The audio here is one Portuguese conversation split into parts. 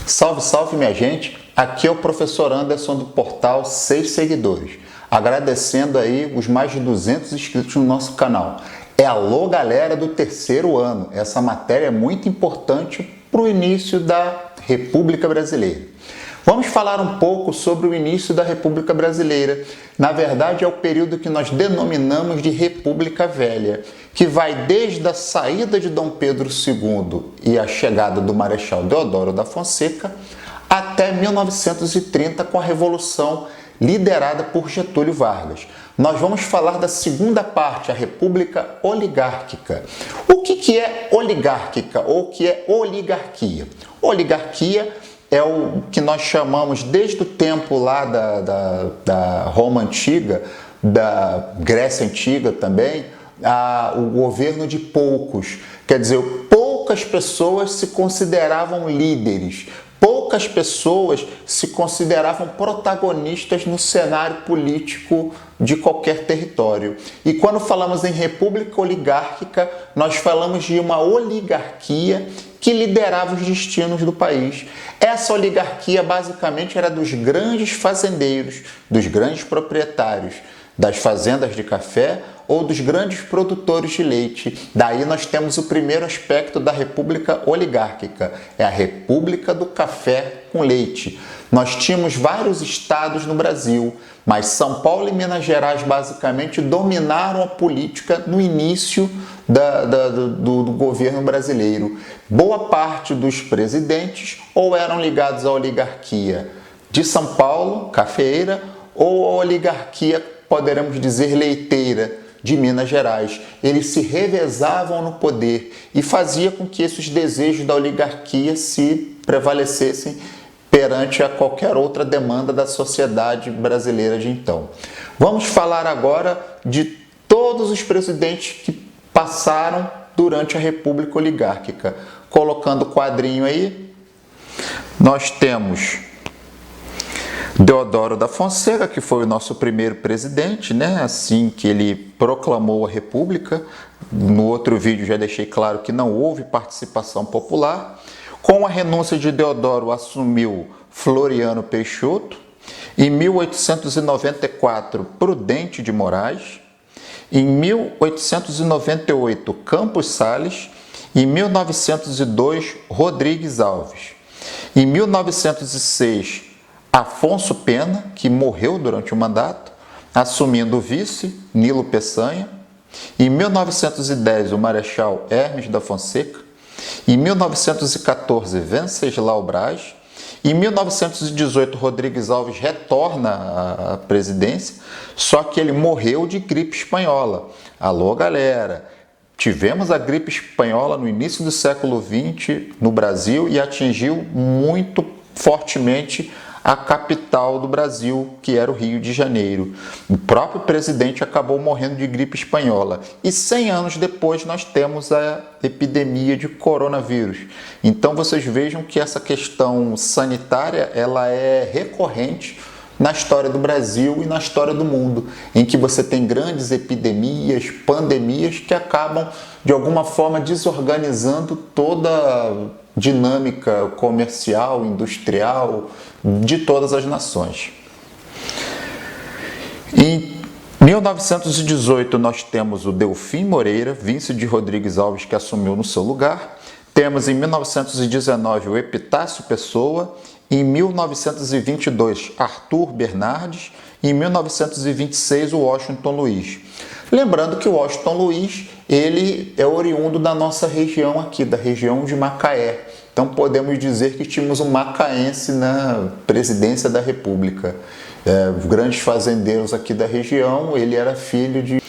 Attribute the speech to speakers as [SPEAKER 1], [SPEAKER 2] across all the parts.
[SPEAKER 1] Salve, salve minha gente, aqui é o professor Anderson do portal 6 Seguidores, agradecendo aí os mais de 200 inscritos no nosso canal. Alô galera do terceiro ano, essa matéria é muito importante para o início da República Brasileira. Vamos falar um pouco sobre o início da República Brasileira. Na verdade, é o período que nós denominamos de República Velha, que vai desde a saída de Dom Pedro II e a chegada do Marechal Deodoro da Fonseca até 1930 com a Revolução liderada por Getúlio Vargas. Nós vamos falar da segunda parte, a República Oligárquica. O que é oligárquica ou o que é oligarquia? Oligarquia é o que nós chamamos desde o tempo lá da Roma Antiga, da Grécia Antiga também, o governo de poucos. Quer dizer, poucas pessoas se consideravam líderes, poucas pessoas se consideravam protagonistas no cenário político de qualquer território. E quando falamos em república oligárquica, nós falamos de uma oligarquia que liderava os destinos do país. Essa oligarquia basicamente era dos grandes fazendeiros, dos grandes proprietários das fazendas de café ou dos grandes produtores de leite. Daí nós temos o primeiro aspecto da república oligárquica, é a república do café com leite. Nós tínhamos vários estados no Brasil, mas São Paulo e Minas Gerais basicamente dominaram a política no início do governo brasileiro. Boa parte dos presidentes ou eram ligados à oligarquia de São Paulo, cafeeira, ou à oligarquia, poderemos dizer, leiteira, de Minas Gerais. Eles se revezavam no poder e fazia com que esses desejos da oligarquia se prevalecessem perante a qualquer outra demanda da sociedade brasileira de então. Vamos falar agora de todos os presidentes que passaram durante a República Oligárquica. Colocando o quadrinho aí, nós temos Deodoro da Fonseca, que foi o nosso primeiro presidente, né? Assim que ele proclamou a República. No outro vídeo já deixei claro que não houve participação popular. Com a renúncia de Deodoro, assumiu Floriano Peixoto. Em 1894, Prudente de Moraes. Em 1898, Campos Sales. Em 1902, Rodrigues Alves. Em 1906, Afonso Pena, que morreu durante o mandato, assumindo o vice, Nilo Peçanha. Em 1910, o Marechal Hermes da Fonseca. Em 1914, Venceslau Braz. Em 1918, Rodrigues Alves retorna à presidência, só que ele morreu de gripe espanhola. Alô, galera! Tivemos a gripe espanhola no início do século XX no Brasil e atingiu muito fortemente a capital do Brasil, que era o Rio de Janeiro. O próprio presidente acabou morrendo de gripe espanhola. E 100 anos depois nós temos a epidemia de coronavírus. Então vocês vejam que essa questão sanitária ela é recorrente na história do Brasil e na história do mundo, em que você tem grandes epidemias, pandemias que acabam de alguma forma desorganizando toda a dinâmica comercial, industrial de todas as nações. Em 1918 nós temos o Delfim Moreira, vice de Rodrigues Alves, que assumiu no seu lugar. Temos em 1919 o Epitácio Pessoa. Em 1922, Arthur Bernardes. Em 1926, o Washington Luiz. Lembrando que o Washington Luiz, ele é oriundo da nossa região aqui, da região de Macaé. Então podemos dizer que tínhamos um macaense na presidência da República. Grandes fazendeiros aqui da região, ele era filho de...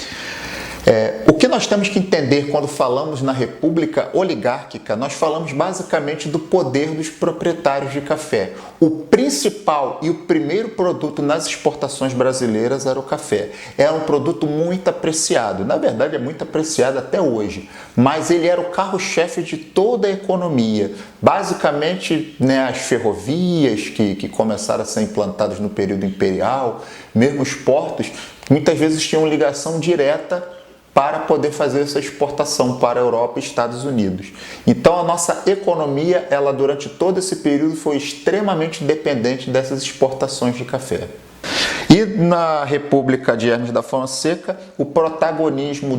[SPEAKER 1] O que nós temos que entender quando falamos na República Oligárquica, nós falamos basicamente do poder dos proprietários de café. O principal e o primeiro produto nas exportações brasileiras era o café. Era um produto muito apreciado, na verdade é muito apreciado até hoje, mas ele era o carro-chefe de toda a economia. Basicamente, né, as ferrovias que começaram a ser implantadas no período imperial, mesmo os portos, muitas vezes tinham ligação direta para poder fazer essa exportação para a Europa e Estados Unidos. Então a nossa economia, ela durante todo esse período foi extremamente dependente dessas exportações de café. E na República de Hermes da Fonseca, o protagonismo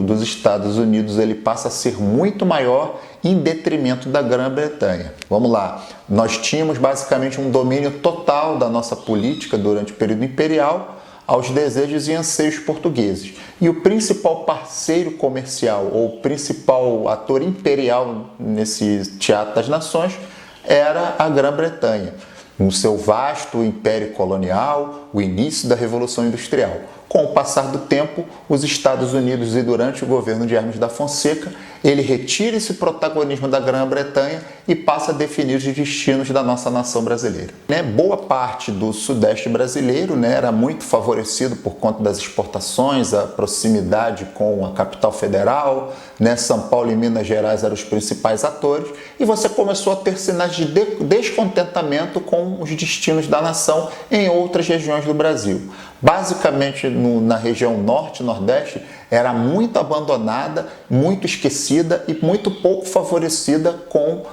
[SPEAKER 1] dos Estados Unidos ele passa a ser muito maior em detrimento da Grã-Bretanha. Vamos lá, nós tínhamos basicamente um domínio total da nossa política durante o período imperial aos desejos e anseios portugueses. E o principal parceiro comercial ou principal ator imperial nesse teatro das nações era a Grã-Bretanha, no seu vasto império colonial, o início da Revolução Industrial. Com o passar do tempo, os Estados Unidos e durante o governo de Hermes da Fonseca, ele retira esse protagonismo da Grã-Bretanha e passa a definir os destinos da nossa nação brasileira. Boa parte do sudeste brasileiro era muito favorecido por conta das exportações, a proximidade com a capital federal, São Paulo e Minas Gerais eram os principais atores, e você começou a ter sinais de descontentamento com os destinos da nação em outras regiões do Brasil. Basicamente, na região norte e nordeste, era muito abandonada, muito esquecida e muito pouco favorecida com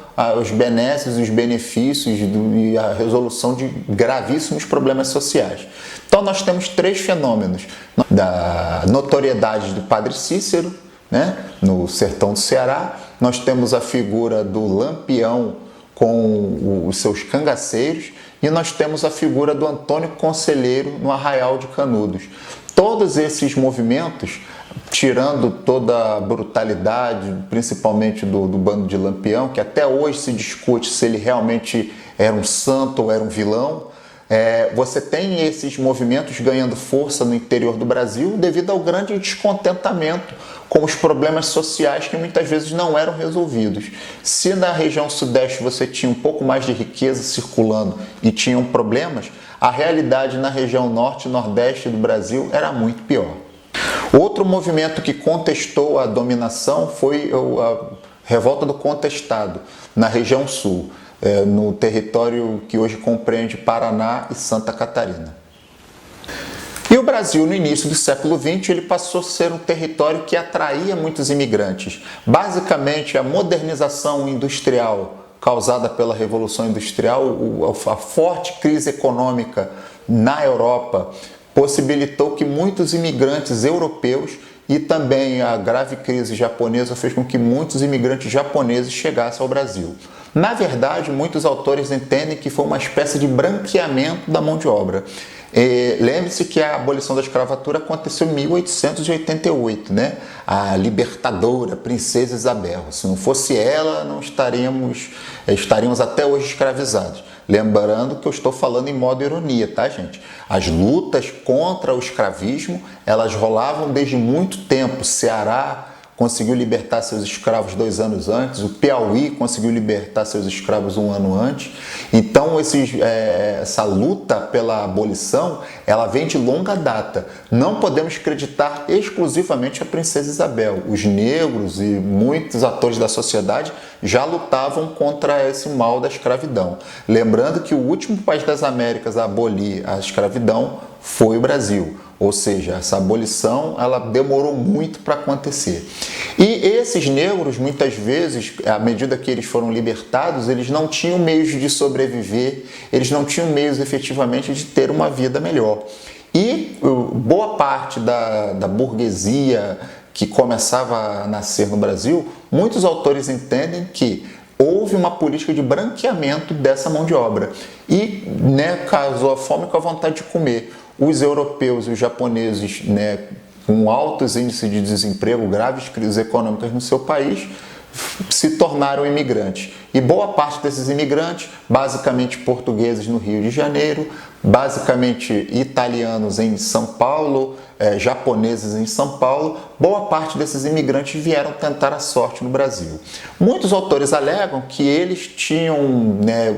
[SPEAKER 1] os benesses, os benefícios e a resolução de gravíssimos problemas sociais. Então, nós temos três fenômenos: da notoriedade do Padre Cícero, no sertão do Ceará, nós temos a figura do Lampião com os seus cangaceiros, e nós temos a figura do Antônio Conselheiro no Arraial de Canudos. Todos esses movimentos, tirando toda a brutalidade, principalmente do bando de Lampião, que até hoje se discute se ele realmente era um santo ou era um vilão, você tem esses movimentos ganhando força no interior do Brasil devido ao grande descontentamento com os problemas sociais que muitas vezes não eram resolvidos. Se na região sudeste você tinha um pouco mais de riqueza circulando e tinham problemas, a realidade na região norte e nordeste do Brasil era muito pior. Outro movimento que contestou a dominação foi a Revolta do Contestado, na região sul, no território que hoje compreende Paraná e Santa Catarina. E o Brasil, no início do século XX, ele passou a ser um território que atraía muitos imigrantes. Basicamente, a modernização industrial causada pela Revolução Industrial, a forte crise econômica na Europa, possibilitou que muitos imigrantes europeus e também a grave crise japonesa fez com que muitos imigrantes japoneses chegassem ao Brasil. Na verdade, muitos autores entendem que foi uma espécie de branqueamento da mão de obra. Lembre-se que a abolição da escravatura aconteceu em 1888, A libertadora, Princesa Isabel. Se não fosse ela, não estaríamos até hoje escravizados. Lembrando que eu estou falando em modo ironia, tá, gente? As lutas contra o escravismo, elas rolavam desde muito tempo. O Ceará conseguiu libertar seus escravos 2 anos antes, o Piauí conseguiu libertar seus escravos 1 ano antes. Então, essa luta pela abolição, ela vem de longa data. Não podemos acreditar exclusivamente a Princesa Isabel. Os negros e muitos atores da sociedade já lutavam contra esse mal da escravidão. Lembrando que o último país das Américas a abolir a escravidão foi o Brasil. Ou seja, essa abolição ela demorou muito para acontecer. E esses negros, muitas vezes, à medida que eles foram libertados, eles não tinham meios de sobreviver, eles não tinham meios efetivamente de ter uma vida melhor. E boa parte da burguesia que começava a nascer no Brasil, muitos autores entendem que houve uma política de branqueamento dessa mão de obra. E casou a fome com a vontade de comer. Os europeus e os japoneses, com altos índices de desemprego, graves crises econômicas no seu país, se tornaram imigrantes. E boa parte desses imigrantes, basicamente portugueses no Rio de Janeiro, basicamente italianos em São Paulo, japoneses em São Paulo, boa parte desses imigrantes vieram tentar a sorte no Brasil. Muitos autores alegam que eles tinham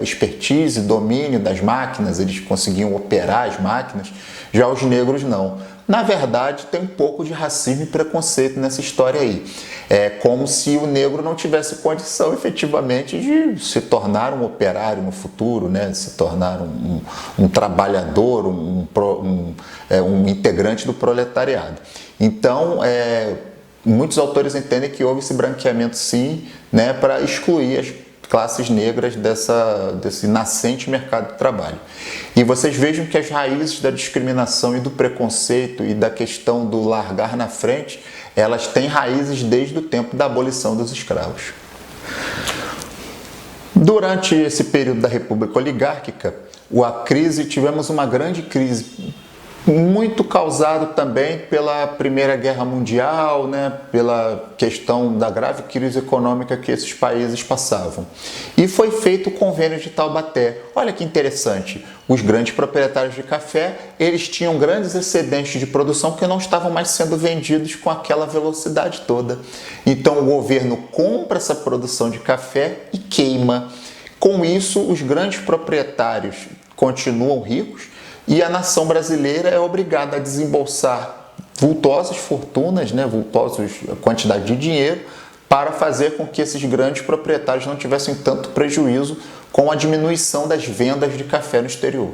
[SPEAKER 1] expertise, domínio das máquinas, eles conseguiam operar as máquinas, já os negros não. Na verdade, tem um pouco de racismo e preconceito nessa história aí. É como se o negro não tivesse condição efetivamente de se tornar um operário no futuro, né? Se tornar um trabalhador, um integrante do proletariado. Então, muitos autores entendem que houve esse branqueamento sim, né, para excluir as classes negras desse nascente mercado de trabalho. E vocês vejam que as raízes da discriminação e do preconceito e da questão do largar na frente, elas têm raízes desde o tempo da abolição dos escravos. Durante esse período da República Oligárquica, tivemos uma grande crise, muito causado também pela Primeira Guerra Mundial, né, pela questão da grave crise econômica que esses países passavam. E foi feito o Convênio de Taubaté. Olha que interessante, os grandes proprietários de café, eles tinham grandes excedentes de produção que não estavam mais sendo vendidos com aquela velocidade toda. Então o governo compra essa produção de café e queima. Com isso, os grandes proprietários continuam ricos, e a nação brasileira é obrigada a desembolsar vultosas fortunas, né, vultosas quantidade de dinheiro, para fazer com que esses grandes proprietários não tivessem tanto prejuízo com a diminuição das vendas de café no exterior.